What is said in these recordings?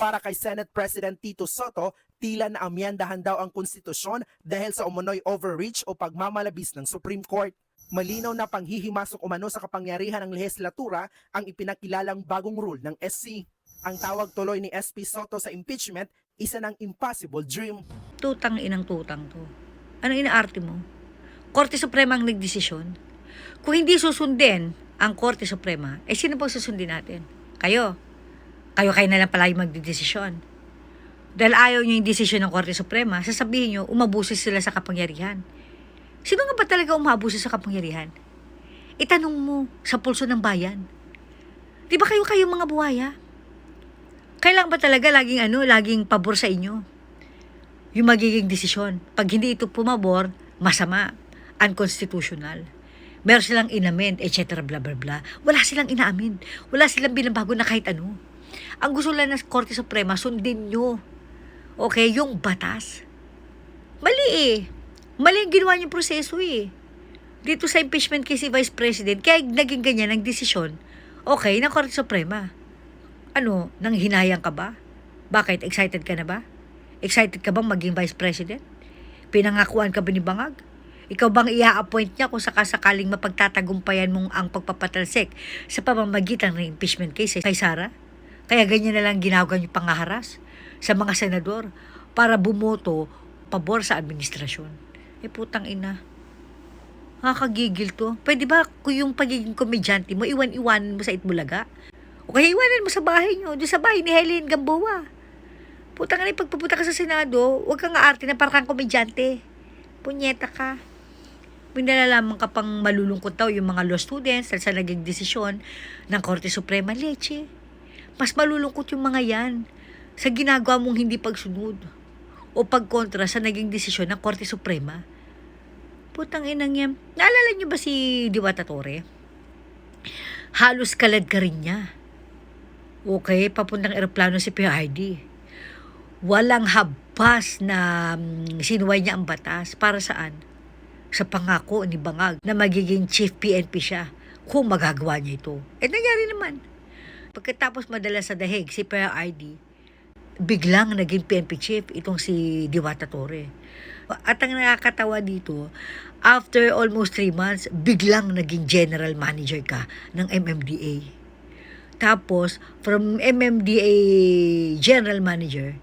Para kay Senate President Tito Soto, tila na amyendahan daw ang konstitusyon dahil sa umunoy overreach o pagmamalabis ng Supreme Court. Malinaw na panghihimasok umano sa kapangyarihan ng lehislatura ang ipinakilalang bagong rule ng SC. Ang tawag tuloy ni SP Soto sa impeachment, isa ng impossible dream. Tutang inang tutang to. Ano inaarte mo? Korte Suprema ang nagdesisyon. Kung hindi susundin ang Korte Suprema, sino pang susundin natin? Kayo. Kayo na lang pala yung magdidesisyon. Dahil ayaw nyo yung desisyon ng Korte Suprema, sasabihin nyo, umabuso sila sa kapangyarihan. Sino nga ba talaga umabuso sa kapangyarihan? Itanong mo sa pulso ng bayan. Di ba kayo mga buhaya? Kailangan ba talaga laging pabor sa inyo? Yung magiging desisyon. Pag hindi ito pumabor, masama, unconstitutional. Meron silang inamin, etc. bla bla bla. Wala silang inaamin. Wala silang binabago na kahit ano. Ang gusto lang ng Korte Suprema, sundin nyo. Okay, yung batas. Mali eh. Mali ang ginawa niyong proseso eh. Dito sa impeachment case si Vice President, kaya naging ganyan ang desisyon, okay, ng Korte Suprema. Ano, nang hinayang ka ba? Bakit? Excited ka na ba? Excited ka bang maging Vice President? Pinangakuan ka ba ni Bangag? Ikaw bang i-appoint niya kung sakasakaling mapagtatagumpayan mong ang pagpapatalsik sa pamamagitan ng impeachment case kay Sara? Kaya ganyan na lang ginagawa niyo pangaharas sa mga senador para bumoto pabor sa administrasyon. Putang ina. Nakakagigil to. Pwede ba kung yung pagiging komedyante mo, iwan-iwanan mo sa Itbulaga? O kaya iwanan mo sa bahay niyo, doon sa bahay ni Helen Gamboa. Putang ina, pagpupunta ka sa Senado, huwag kang aarte na parang kang komedyante. Punyeta ka. May nalalaman ka pang malulungkot daw yung mga law students dahil sa naging desisyon ng Korte Suprema. Leche. Mas malulungkot yung mga yan sa ginagawa mong hindi pagsunod o pagkontra sa naging desisyon ng Korte Suprema. Putang inang yan. Naalala niyo ba si Diwata Torre? Halos kalad ka rin niya. Okay, papuntang eroplano si PRD. Walang habas na sinuway niya ang batas. Para saan? Sa pangako ni Bangag na magiging Chief PNP siya kung magagawa niya ito. Nangyari naman. Pagkatapos madala sa dahig si PRD, biglang naging PNP chief itong si Diwata Torre. At ang nakakatawa dito, after almost 3 months, biglang naging general manager ka ng MMDA. Tapos, from MMDA general manager,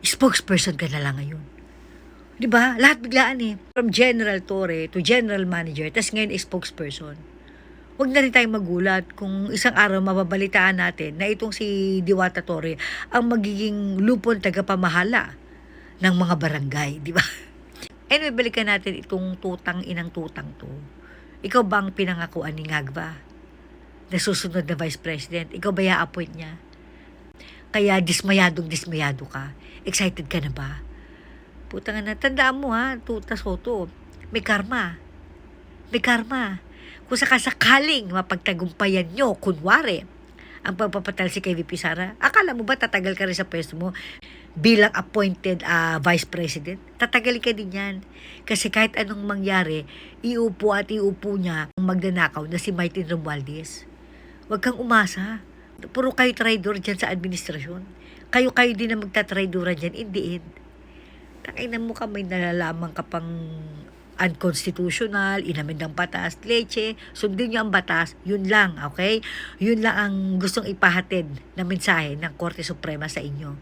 spokesperson ka na lang ngayon. Diba? Lahat biglaan eh. From General Torre to General Manager, tas ngayon spokesperson. Huwag na rin tayong magulat kung isang araw mababalitaan natin na itong si Diwata Torre ang magiging lupon tagapamahala ng mga barangay, di ba? Anyway, balikan natin itong inang tutang to. Ikaw bang pinangakuan ni Ngagba na susunod na Vice President? Ikaw ba i-appoint niya? Kaya dismayado ka. Excited ka na ba? Putang na, tandaan mo ha, Tuta Soto, may karma. May karma. Kung sakasakaling mapagtagumpayan nyo, kunwari, ang pagpapatalsik kay VP Sara, akala mo ba tatagal ka rin sa pwesto mo bilang appointed Vice President? Tatagal ka din yan. Kasi kahit anong mangyari, iupo niya ang magnanakaw na si Martin Romualdez. Huwag kang umasa. Puro kayo traidor dyan sa administrasyon. Kayo din na magtatraidoran dyan in the end. Takainan mo ka, may nalalaman ka pang unconstitutional, inamin ng batas, leche, sundin nyo ang batas, yun lang, okay? Yun lang ang gustong ipahatid na mensahe ng Korte Suprema sa inyo.